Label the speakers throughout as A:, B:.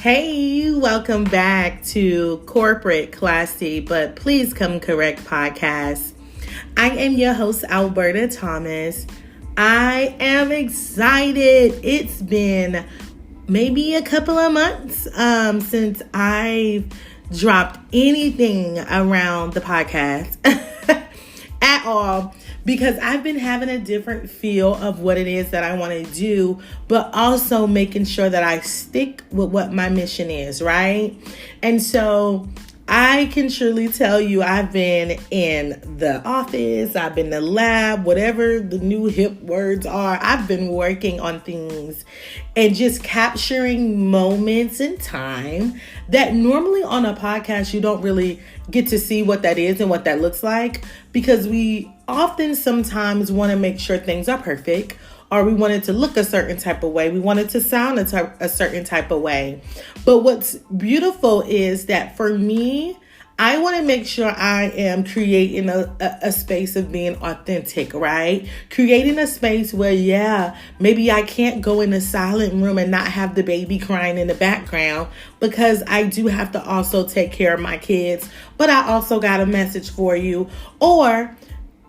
A: Hey, welcome back to Corporate Classy, but Please Come Correct podcast. I am your host, Alberta Thomas. I am excited. It's been maybe a couple of months since I've dropped anything around the podcast at all, because I've been having a different feel of what it is that I want to do, but also making sure that I stick with what my mission is, right? And so I can truly tell you I've been in the office, I've been in the lab, whatever the new hip words are. I've been working on things and just capturing moments in time that normally on a podcast you don't really get to see what that is and what that looks like, because we often sometimes want to make sure things are perfect, or we want it to look a certain type of way. We want it to sound a certain type of way. But what's beautiful is that for me, I want to make sure I am creating a space of being authentic, right? Creating a space where, maybe I can't go in a silent room and not have the baby crying in the background, because I do have to also take care of my kids, but I also got a message for you. Or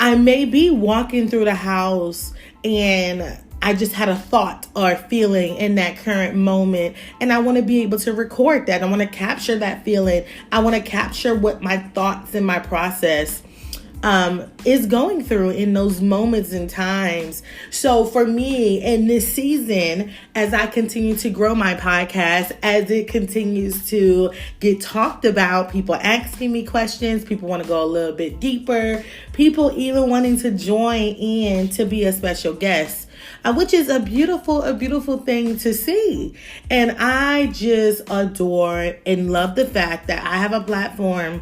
A: I may be walking through the house and I just had a thought or feeling in that current moment, and I want to be able to record that. I want to capture that feeling. I want to capture what my thoughts and my process is going through in those moments and times. So for me in this season, as I continue to grow my podcast, as it continues to get talked about, people asking me questions, people want to go a little bit deeper, people even wanting to join in to be a special guest, which is a beautiful thing to see. And I just adore and love the fact that I have a platform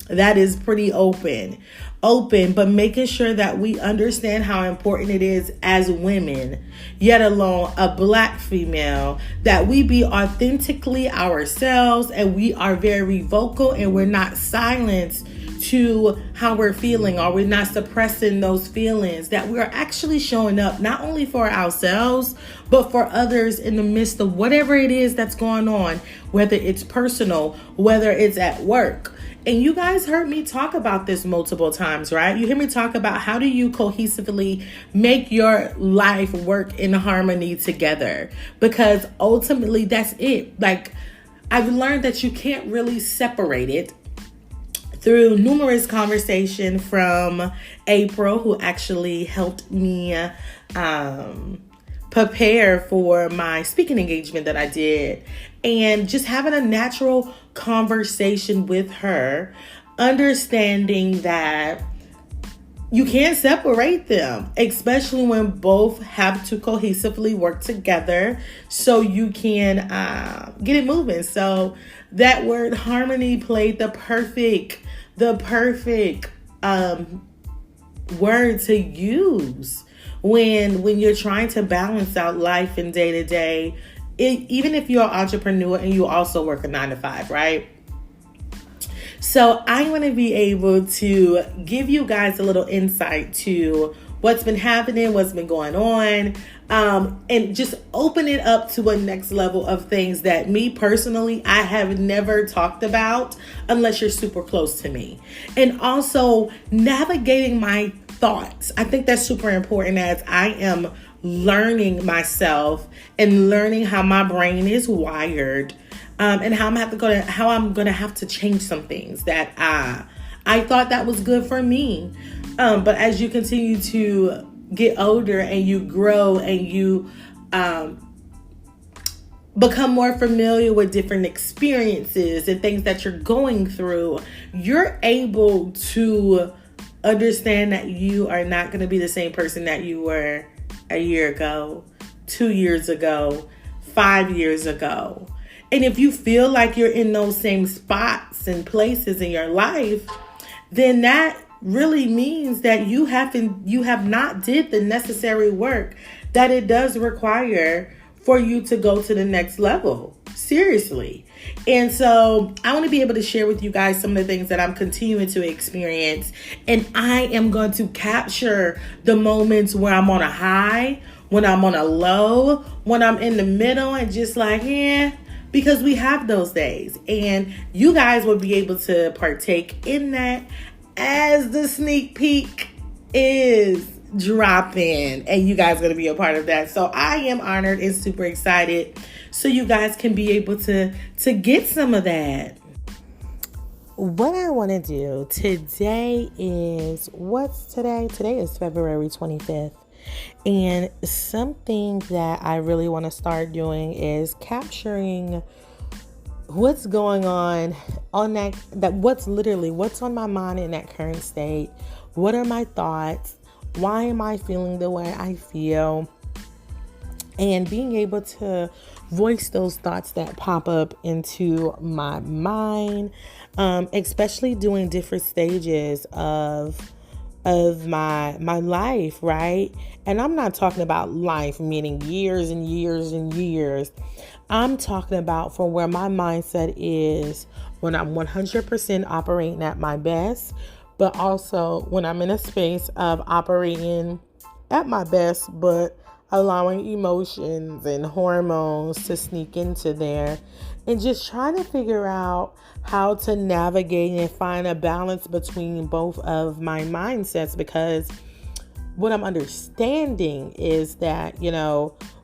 A: that is pretty open, but making sure that we understand how important it is as women, yet alone a Black female, that we be authentically ourselves and we are very vocal and we're not silenced to how we're feeling, or we're not suppressing those feelings, that we're actually showing up not only for ourselves, but for others in the midst of whatever it is that's going on, whether it's personal, whether it's at work. And you guys heard me talk about this multiple times, right? You hear me talk about how do you cohesively make your life work in harmony together? Because ultimately that's it. Like, I've learned that you can't really separate it through numerous conversation from April, who actually helped me prepare for my speaking engagement that I did, and just having a natural conversation with her, understanding that you can't separate them, especially when both have to cohesively work together so you can get it moving. So that word harmony played the perfect word to use when you're trying to balance out life and day to day. Even if you're an entrepreneur and you also work a 9-to-5, right? So I want to be able to give you guys a little insight to what's been happening, what's been going on, and just open it up to a next level of things that me personally, I have never talked about unless you're super close to me. And also navigating my thoughts. I think that's super important as I am learning myself and learning how my brain is wired, and how I'm gonna have to change some things that I thought that was good for me. But as you continue to get older and you grow and you become more familiar with different experiences and things that you're going through, you're able to understand that you are not going to be the same person that you were a year ago, 2 years ago, 5 years ago. And if you feel like you're in those same spots and places in your life, then that really means that you have not did the necessary work that it does require for you to go to the next level. Seriously. And so I want to be able to share with you guys some of the things that I'm continuing to experience. And I am going to capture the moments where I'm on a high, when I'm on a low, when I'm in the middle and just like, because we have those days, and you guys will be able to partake in that as the sneak peek is dropping, and you guys are going to be a part of that. So I am honored and super excited, so you guys can be able to get some of that. What I want to do today is, what's today? Today is February 25th. And something that I really want to start doing is capturing what's going on what's on my mind in that current state. What are my thoughts? Why am I feeling the way I feel? And being able to voice those thoughts that pop up into my mind, especially during different stages of my life, right? And I'm not talking about life meaning years and years and years. I'm talking about from where my mindset is when I'm 100% operating at my best, but also when I'm in a space of operating at my best, but allowing emotions and hormones to sneak into there, and just trying to figure out how to navigate and find a balance between both of my mindsets. Because what I'm understanding is that,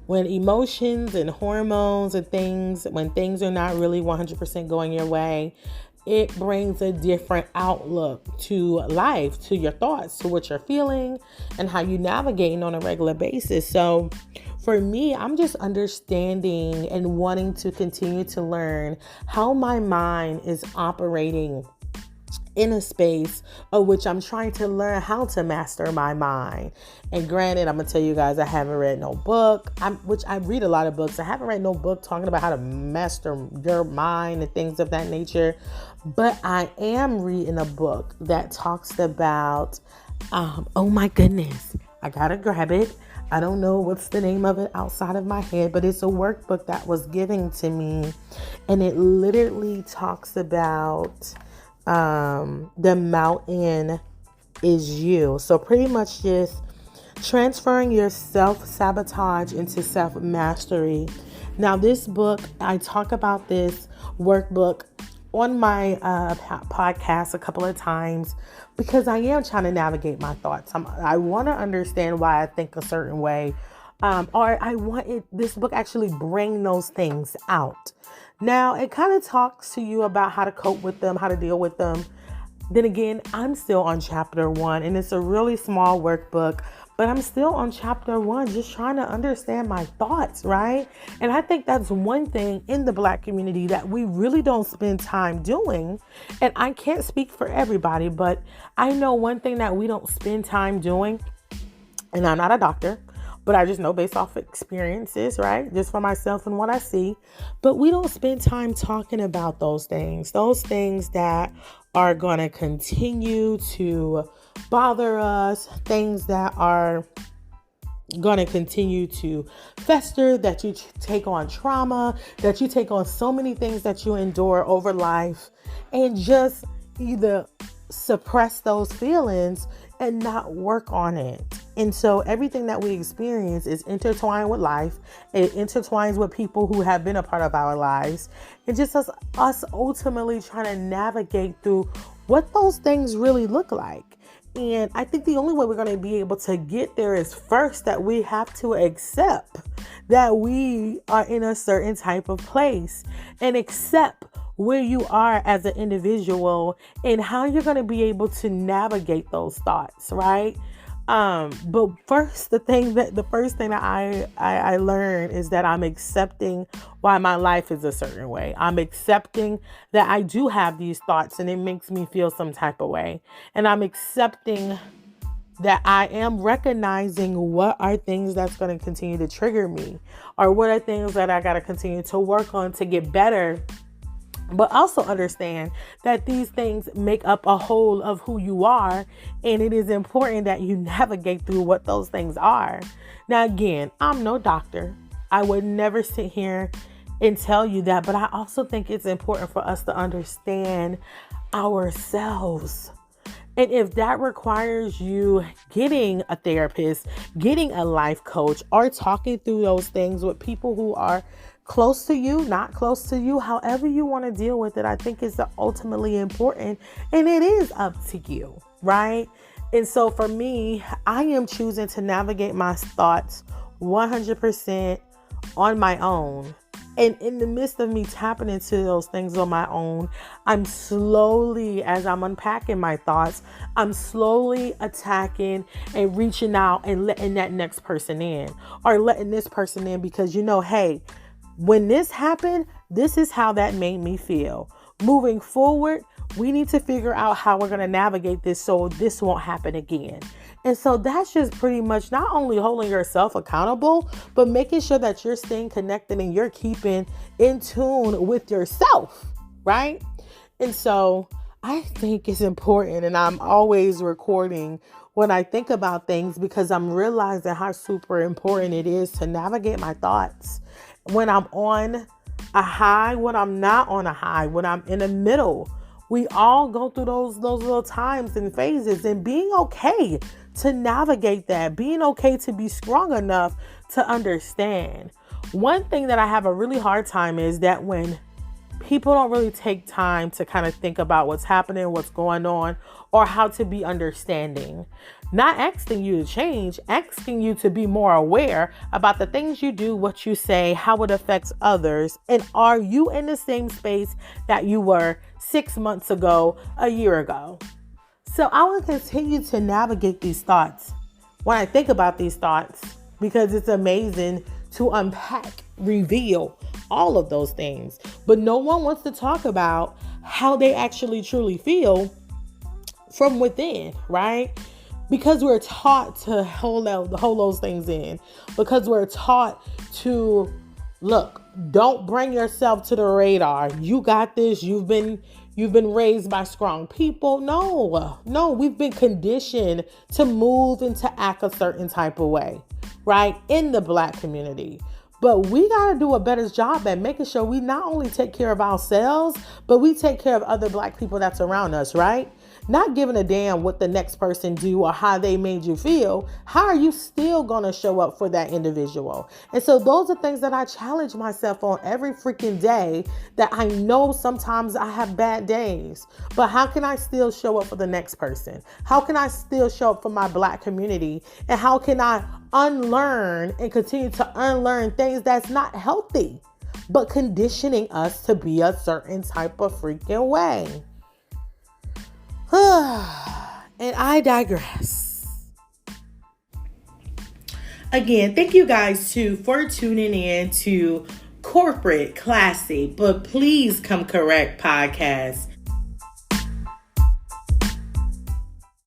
A: when emotions and hormones and things, when things are not really 100% going your way, it brings a different outlook to life, to your thoughts, to what you're feeling, and how you navigate on a regular basis. So for me, I'm just understanding and wanting to continue to learn how my mind is operating in a space of which I'm trying to learn how to master my mind. And granted, I'm going to tell you guys, I haven't read no book, which I read a lot of books. I haven't read no book talking about how to master your mind and things of that nature. But I am reading a book that talks about, oh my goodness, I got to grab it. I don't know what's the name of it outside of my head, but it's a workbook that was given to me. And it literally talks about the mountain is you. So pretty much just transferring your self-sabotage into self-mastery. Now this book, I talk about this workbook on my podcast a couple of times because I am trying to navigate my thoughts. I want to understand why I think a certain way, or I want this book actually bring those things out. Now, it kind of talks to you about how to cope with them, how to deal with them. Then again, I'm still on chapter 1, and it's a really small workbook, but I'm still on chapter 1, just trying to understand my thoughts, right? And I think that's one thing in the Black community that we really don't spend time doing. And I can't speak for everybody, but I know one thing that we don't spend time doing, and I'm not a doctor, but I just know based off experiences, right? Just for myself and what I see. But we don't spend time talking about those things that are going to continue to bother us, things that are going to continue to fester, that you take on trauma, that you take on so many things that you endure over life, and just either suppress those feelings and not work on it. And so everything that we experience is intertwined with life. It intertwines with people who have been a part of our lives. And just us ultimately trying to navigate through what those things really look like. And I think the only way we're going to be able to get there is first that we have to accept that we are in a certain type of place, and accept where you are as an individual and how you're going to be able to navigate those thoughts, right? But first, the first thing that I learned is that I'm accepting why my life is a certain way. I'm accepting that I do have these thoughts and it makes me feel some type of way. And I'm accepting that I am recognizing what are things that's going to continue to trigger me, or what are things that I got to continue to work on to get better. But also understand that these things make up a whole of who you are. And it is important that you navigate through what those things are. Now, again, I'm no doctor. I would never sit here and tell you that. But I also think it's important for us to understand ourselves. And if that requires you getting a therapist, getting a life coach, or talking through those things with people who are close to you, not close to you, however you want to deal with it, I think is ultimately important, and it is up to you, right? And so for me, I am choosing to navigate my thoughts 100% on my own. And in the midst of me tapping into those things on my own, I'm slowly, as I'm unpacking my thoughts, I'm slowly attacking and reaching out and letting that next person in, or letting this person in, because hey, when this happened, this is how that made me feel. Moving forward, we need to figure out how we're going to navigate this so this won't happen again. And so that's just pretty much not only holding yourself accountable, but making sure that you're staying connected and you're keeping in tune with yourself, right? And so I think it's important, and I'm always recording when I think about things, because I'm realizing how super important it is to navigate my thoughts when I'm on a high, when I'm not on a high, when I'm in the middle. We all go through those little times and phases, and being okay to navigate that, being okay to be strong enough to understand. One thing that I have a really hard time is that when people don't really take time to kind of think about what's happening, what's going on, or how to be understanding. Not asking you to change, asking you to be more aware about the things you do, what you say, how it affects others, and are you in the same space that you were 6 months ago, a year ago? So I will continue to navigate these thoughts when I think about these thoughts, because it's amazing to unpack, reveal all of those things. But no one wants to talk about how they actually truly feel from within, right? Because we're taught to hold those things in. Because we're taught to, look, don't bring yourself to the radar. You got this. You've been raised by strong people. No, we've been conditioned to move and to act a certain type of way, right? In the Black community. But we got to do a better job at making sure we not only take care of ourselves, but we take care of other Black people that's around us, right? Not giving a damn what the next person do or how they made you feel. How are you still going to show up for that individual? And so those are things that I challenge myself on every freaking day, that I know sometimes I have bad days, but how can I still show up for the next person? How can I still show up for my Black community? And how can I unlearn and continue to unlearn things that's not healthy, but conditioning us to be a certain type of freaking way? And I digress. Again, thank you guys too for tuning in to Corporate Classy, but Please Come Correct podcast.